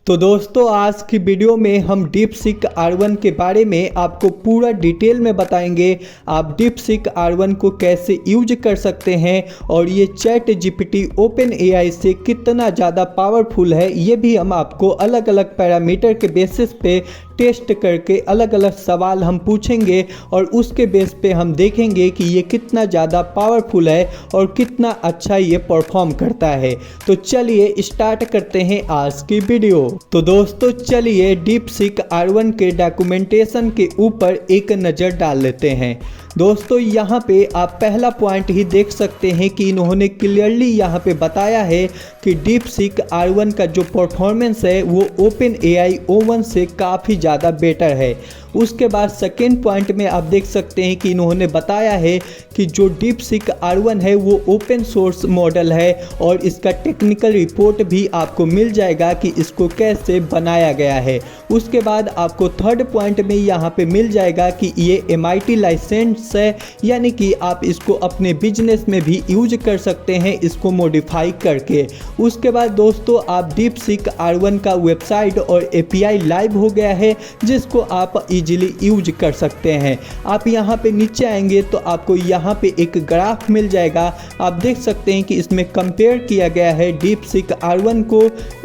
तो दोस्तों आज की वीडियो में हम DeepSeek R1 के बारे में आपको पूरा डिटेल में बताएंगे। आप DeepSeek R1 को कैसे यूज कर सकते हैं और ये ChatGPT OpenAI से कितना ज़्यादा पावरफुल है, ये भी हम आपको अलग अलग पैरामीटर के बेसिस पे टेस्ट करके अलग अलग सवाल हम पूछेंगे और उसके बेस पे हम देखेंगे कि ये कितना ज़्यादा पावरफुल है और कितना अच्छा ये परफॉर्म करता है। तो चलिए स्टार्ट करते हैं आज की वीडियो। तो दोस्तों चलिए DeepSeek R1 के डॉक्यूमेंटेशन के ऊपर एक नज़र डाल लेते हैं। दोस्तों यहाँ पे आप पहला पॉइंट ही देख सकते हैं कि इन्होंने क्लियरली यहाँ पे बताया है कि DeepSeek R1 का जो परफॉर्मेंस है वो OpenAI O1 से काफ़ी ज़्यादा बेटर है। उसके बाद सेकेंड पॉइंट में आप देख सकते हैं कि इन्होंने बताया है कि जो DeepSeek R1 है वो ओपन सोर्स मॉडल है और इसका टेक्निकल रिपोर्ट भी आपको मिल जाएगा कि इसको कैसे बनाया गया है। उसके बाद आपको थर्ड पॉइंट में यहाँ पे मिल जाएगा कि ये MIT लाइसेंस है, यानी कि आप इसको अपने बिजनेस में भी यूज कर सकते हैं इसको मॉडिफाई करके। उसके बाद दोस्तों आप DeepSeek R1 का वेबसाइट और API लाइव हो गया है जिसको आप इजीली यूज कर सकते हैं। आप यहाँ पे नीचे आएंगे तो आपको यहाँ पे एक ग्राफ मिल जाएगा। आप देख सकते हैं कि इसमें कंपेयर किया गया है DeepSeek R1 को,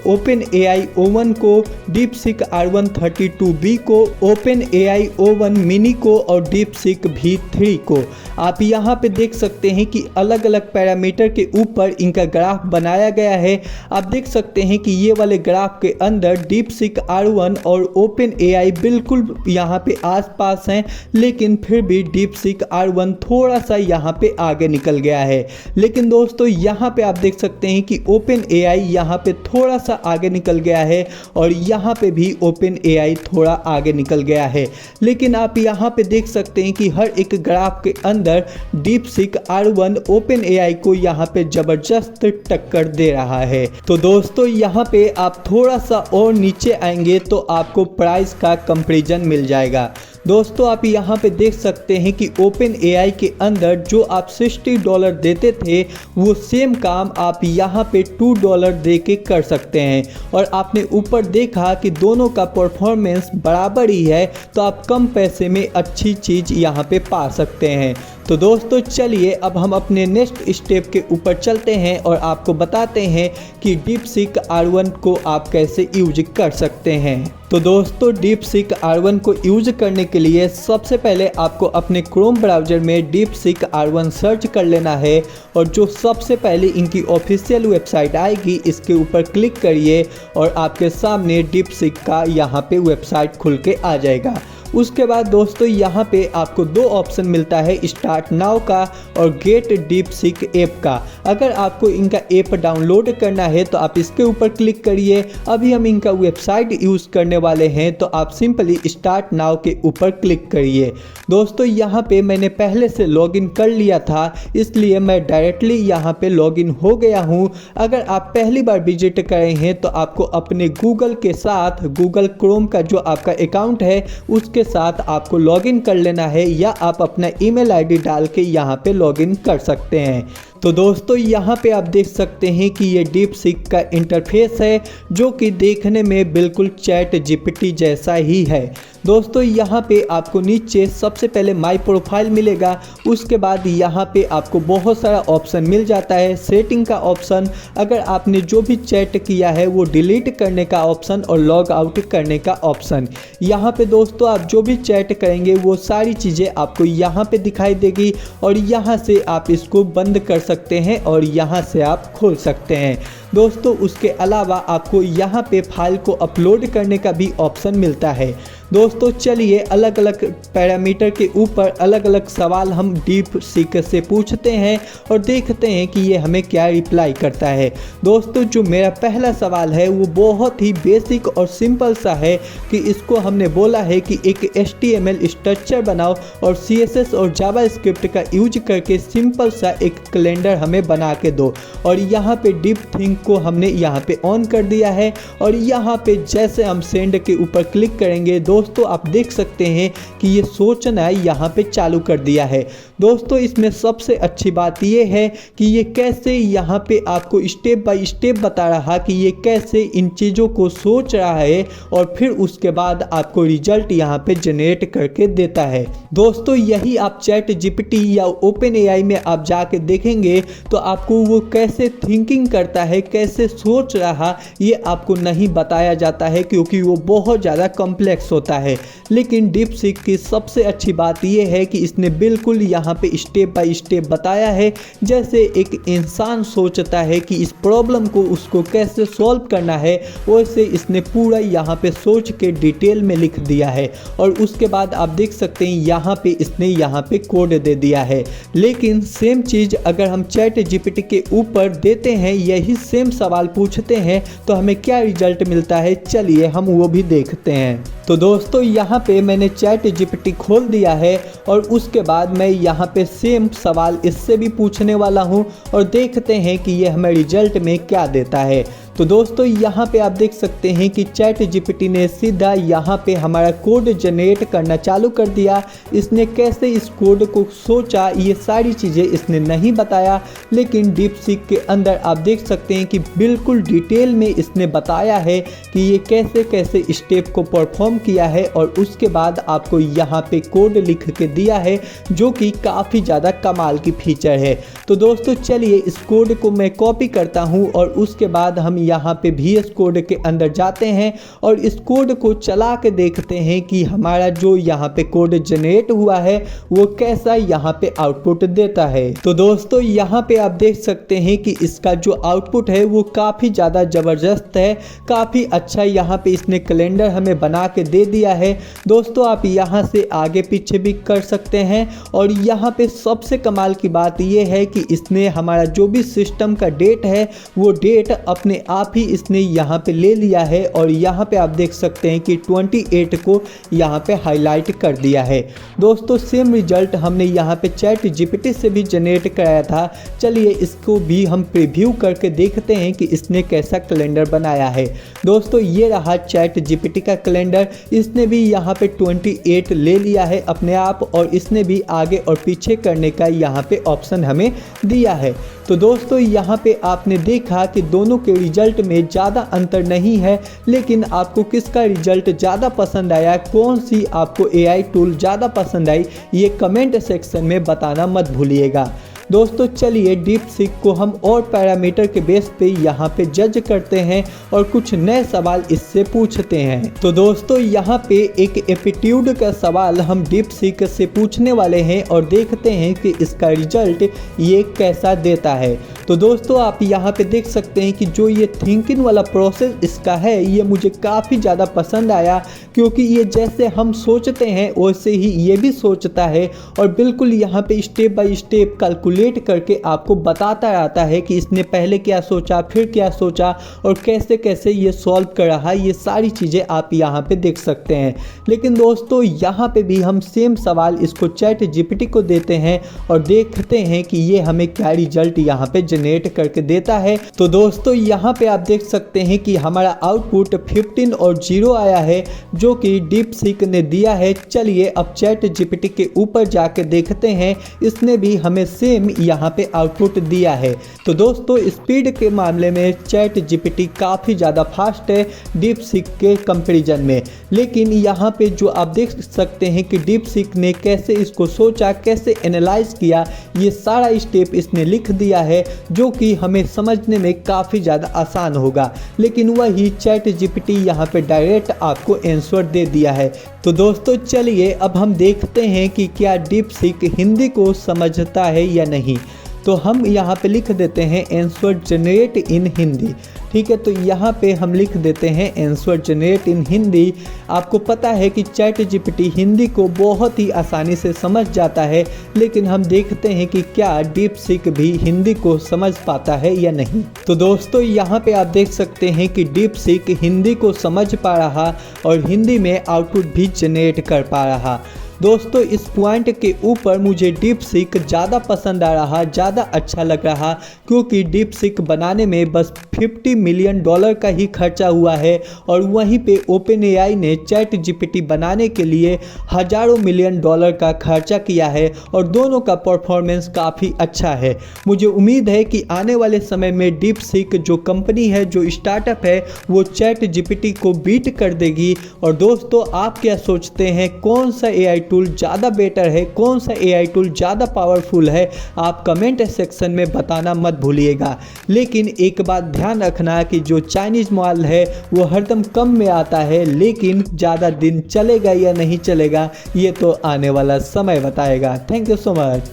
OpenAI O1 को, DeepSeek R1 32B को, OpenAI O1 मिनी को और DeepSeek V3 को। आप यहाँ पे देख सकते हैं कि अलग अलग पैरामीटर के ऊपर इनका ग्राफ बनाया गया है। आप देख सकते हैं कि ये वाले ग्राफ के अंदर DeepSeek R1 और OpenAI बिल्कुल यहाँ पे आसपास हैं, लेकिन फिर भी DeepSeek R1 थोड़ा सा यहाँ पे आगे निकल गया है। लेकिन दोस्तों यहाँ पे आप देख सकते हैं कि OpenAI यहाँ पे थोड़ा सा आगे निकल गया है और यहाँ पे भी OpenAI थोड़ा आगे निकल गया है। लेकिन आप यहाँ पे देख सकते हैं कि हर एक ग्राफ के अंदर DeepSeek R1 OpenAI को यहाँ पे जबरदस्त टक्कर दे रहा है। तो दोस्तों यहाँ पे आप थोड़ा सा और नीचे आएंगे तो आपको प्राइस का कंपैरिजन मिल जाएगा। दोस्तों आप यहाँ पे देख सकते हैं कि OpenAI के अंदर जो आप $60 देते थे वो सेम काम आप यहाँ पे $2 दे के कर सकते हैं। और आपने ऊपर देखा कि दोनों का परफॉर्मेंस बराबर ही है, तो आप कम पैसे में अच्छी चीज़ यहाँ पे पा सकते हैं। तो दोस्तों चलिए अब हम अपने नेक्स्ट स्टेप के ऊपर चलते हैं और आपको बताते हैं कि DeepSeek R1 को आप कैसे यूज कर सकते हैं। तो दोस्तों DeepSeek R1 को यूज करने के लिए सबसे पहले आपको अपने क्रोम ब्राउज़र में DeepSeek R1 सर्च कर लेना है और जो सबसे पहले इनकी ऑफिशियल वेबसाइट आएगी इसके ऊपर क्लिक करिए और आपके सामने DeepSeek का यहाँ पे वेबसाइट खुल के आ जाएगा। उसके बाद दोस्तों यहाँ पे आपको दो ऑप्शन मिलता है, स्टार्ट नाउ का और गेट DeepSeek ऐप का। अगर आपको इनका ऐप डाउनलोड करना है तो आप इसके ऊपर क्लिक करिए। अभी हम इनका वेबसाइट यूज़ करने वाले हैं तो आप सिंपली स्टार्ट नाउ के ऊपर क्लिक करिए। दोस्तों यहाँ पे मैंने पहले से लॉगिन कर लिया था, इसलिए मैं डायरेक्टली यहाँ पे लॉगिन हो गया हूँ। अगर आप पहली बार विजिट करे हैं तो आपको अपने गूगल के साथ गूगल क्रोम का जो आपका अकाउंट है उसके साथ आपको लॉगिन कर लेना है, या आप अपना ईमेल आईडी डाल के यहाँ पे लॉगिन कर सकते हैं। तो दोस्तों यहाँ पे आप देख सकते हैं कि ये DeepSeek का इंटरफेस है जो कि देखने में बिल्कुल ChatGPT जैसा ही है। दोस्तों यहाँ पे आपको नीचे सबसे पहले माई प्रोफाइल मिलेगा। उसके बाद यहाँ पे आपको बहुत सारा ऑप्शन मिल जाता है, सेटिंग का ऑप्शन, अगर आपने जो भी चैट किया है वो डिलीट करने का ऑप्शन और लॉग आउट करने का ऑप्शन। यहाँ पे दोस्तों आप जो भी चैट करेंगे वो सारी चीज़ें आपको यहाँ पे दिखाई देगी और यहाँ से आप इसको बंद कर सकते हैं और यहाँ से आप खोल सकते हैं। दोस्तों उसके अलावा आपको यहाँ पे फाइल को अपलोड करने का भी ऑप्शन मिलता है। दोस्तों चलिए अलग अलग पैरामीटर के ऊपर अलग अलग सवाल हम DeepSeek से पूछते हैं और देखते हैं कि ये हमें क्या रिप्लाई करता है। दोस्तों जो मेरा पहला सवाल है वो बहुत ही बेसिक और सिंपल सा है कि इसको हमने बोला है कि एक HTML स्ट्रक्चर बनाओ और CSS और जावास्क्रिप्ट का यूज करके सिंपल सा एक कैलेंडर हमें बना के दो। और यहाँ पे डीप थिंक को हमने यहाँ पे ऑन कर दिया है और यहाँ पे जैसे हम सेंड के ऊपर क्लिक करेंगे दोस्तों आप देख सकते हैं कि ये सोचना यहाँ पे चालू कर दिया है। दोस्तों इसमें सबसे अच्छी बात ये है कि ये कैसे यहाँ पे आपको स्टेप बाय स्टेप बता रहा कि ये कैसे इन चीज़ों को सोच रहा है और फिर उसके बाद आपको रिजल्ट यहाँ पे जनरेट करके देता है। दोस्तों यही आप चैट जीपीटी या ओपन एआई में आप जाके देखेंगे तो आपको वो कैसे थिंकिंग करता है, कैसे सोच रहा, ये आपको नहीं बताया जाता है क्योंकि वो बहुत ज़्यादा कॉम्प्लेक्स होता है। लेकिन डीपसीक की सबसे अच्छी बात ये है कि इसने बिल्कुल यहाँ पे स्टेप बाय स्टेप बताया है, जैसे एक इंसान सोचता है कि इस प्रॉब्लम को उसको कैसे सॉल्व करना है वैसे इसने पूरा यहाँ पे सोच के डिटेल में लिख दिया है। और उसके बाद आप देख सकते हैं यहाँ पे इसने यहाँ पे कोड दे दिया है। लेकिन सेम चीज़ अगर हम चैट जीपीटी के ऊपर देते हैं, यही सेम सवाल पूछते हैं तो हमें क्या रिजल्ट मिलता है, चलिए हम वो भी देखते हैं। तो दोस्तों यहाँ पे मैंने चैट जीपीटी खोल दिया है और उसके बाद मैं यहाँ पे सेम सवाल इससे भी पूछने वाला हूँ और देखते हैं कि ये हमें रिजल्ट में क्या देता है। तो दोस्तों यहाँ पे आप देख सकते हैं कि चैट जीपीटी ने सीधा यहाँ पे हमारा कोड जनरेट करना चालू कर दिया। इसने कैसे इस कोड को सोचा ये सारी चीज़ें इसने नहीं बताया, लेकिन डीपसीक के अंदर आप देख सकते हैं कि बिल्कुल डिटेल में इसने बताया है कि ये कैसे कैसे स्टेप को परफॉर्म किया है और उसके बाद आपको यहाँ पे कोड लिख के दिया है जो कि काफ़ी ज़्यादा कमाल की फीचर है। तो दोस्तों चलिए इस कोड को मैं कॉपी करता हूँ और उसके बाद हम यहाँ पे VS कोड के अंदर जाते हैं और इस कोड को चला के देखते हैं कि हमारा जो यहाँ पे कोड जनरेट हुआ है वो कैसा यहाँ पे आउटपुट देता है। तो दोस्तों यहाँ पे आप देख सकते हैं कि इसका जो आउटपुट है वो काफ़ी ज़्यादा ज़बरदस्त है, काफ़ी अच्छा यहाँ पे इसने कैलेंडर हमें बना के दे दिया है। दोस्तों आप यहाँ से आगे पीछे भी कर सकते हैं और यहाँ पे सबसे कमाल की बात ये है कि इसने हमारा जो भी सिस्टम का डेट है वो डेट अपने आप ही इसने यहाँ पे ले लिया है और यहाँ पे आप देख सकते हैं कि 28 को यहाँ पे हाईलाइट कर दिया है। दोस्तों सेम रिजल्ट हमने यहाँ पे चैट जीपीटी से भी जनरेट कराया था, चलिए इसको भी हम प्रीव्यू करके देखते हैं कि इसने कैसा कैलेंडर बनाया है। दोस्तों ये रहा चैट जीपीटी का कैलेंडर, इसने भी यहाँ पे 28 ले लिया है अपने आप और इसने भी आगे और पीछे करने का यहाँ पे ऑप्शन हमें दिया है। तो दोस्तों यहाँ पे आपने देखा कि दोनों के रिजल्ट में ज़्यादा अंतर नहीं है, लेकिन आपको किसका रिजल्ट ज़्यादा पसंद आया, कौन सी आपको एआई टूल ज़्यादा पसंद आई, ये कमेंट सेक्शन में बताना मत भूलिएगा। दोस्तों चलिए डीपसीक को हम और पैरामीटर के बेस पे यहाँ पे जज करते हैं और कुछ नए सवाल इससे पूछते हैं। तो दोस्तों यहाँ पे एक एप्टीट्यूड का सवाल हम डीपसीक से पूछने वाले हैं और देखते हैं कि इसका रिजल्ट ये कैसा देता है। तो दोस्तों आप यहाँ पे देख सकते हैं कि जो ये थिंकिंग वाला प्रोसेस इसका है ये मुझे काफ़ी ज़्यादा पसंद आया, क्योंकि ये जैसे हम सोचते हैं वैसे ही ये भी सोचता है और बिल्कुल यहाँ पे स्टेप बाय स्टेप कैलकुलेट करके आपको बताता रहता है कि इसने पहले क्या सोचा, फिर क्या सोचा और कैसे कैसे ये सॉल्व कर रहा है। ये सारी चीज़ें आप यहाँ पे देख सकते हैं। लेकिन दोस्तों यहाँ पे भी हम सेम सवाल इसको चैट जीपीटी को देते हैं और देखते हैं कि ये हमें क्या रिजल्ट यहाँ पे जनरेट करके देता है। तो दोस्तों यहाँ पे आप देख सकते हैं कि हमारा आउटपुट 15 और 0 आया है जो कि डीपसीक ने दिया है। चलिए अब चैट जीपीटी के ऊपर जाके देखते हैं, इसने भी हमें सेम यहाँ पे आउटपुट दिया है। तो दोस्तों स्पीड के मामले में चैट जीपीटी काफ़ी ज़्यादा फास्ट है डीपसीक के कंपैरिजन में। लेकिन यहाँ पे जो आप देख सकते हैं कि डीपसीक ने कैसे इसको सोचा, कैसे एनालाइज किया, ये सारा स्टेप इसने लिख दिया है जो कि हमें समझने में काफ़ी ज़्यादा आसान होगा। लेकिन वही चैट जीपीटी यहाँ पे डायरेक्ट आपको आंसर दे दिया है। तो दोस्तों चलिए अब हम देखते हैं कि क्या डीपसीक हिंदी को समझता है या नहीं। तो हम यहाँ पे लिख देते हैं आंसर जनरेट इन हिंदी। ठीक है, तो यहाँ पे हम लिख देते हैं आंसर जनरेट इन हिंदी। आपको पता है कि चैट जीपीटी हिंदी को बहुत ही आसानी से समझ जाता है, लेकिन हम देखते हैं कि क्या डीपसीक भी हिंदी को समझ पाता है या नहीं। तो दोस्तों यहाँ पे आप देख सकते हैं कि डीपसीक हिंदी को समझ पा रहा और हिंदी में आउटपुट भी जनरेट कर पा रहा। दोस्तों इस पॉइंट के ऊपर मुझे DeepSeek ज़्यादा पसंद आ रहा, ज़्यादा अच्छा लग रहा, क्योंकि DeepSeek बनाने में बस $50 मिलियन का ही खर्चा हुआ है और वहीं पे OpenAI ने ChatGPT बनाने के लिए हज़ारों मिलियन डॉलर का खर्चा किया है और दोनों का परफॉर्मेंस काफ़ी अच्छा है। मुझे उम्मीद है कि आने वाले समय में DeepSeek जो कंपनी है, जो स्टार्टअप है, वो ChatGPT को बीट कर देगी। और दोस्तों आप क्या सोचते हैं, कौन सा AI टूल ज़्यादा बेटर है, कौन सा AI टूल ज़्यादा पावरफुल है, आप कमेंट सेक्शन में बताना मत भूलिएगा। लेकिन एक बात ध्यान रखना कि जो चाइनीज़ माल है वो हरदम कम में आता है, लेकिन ज़्यादा दिन चलेगा या नहीं चलेगा ये तो आने वाला समय बताएगा। Thank you so much.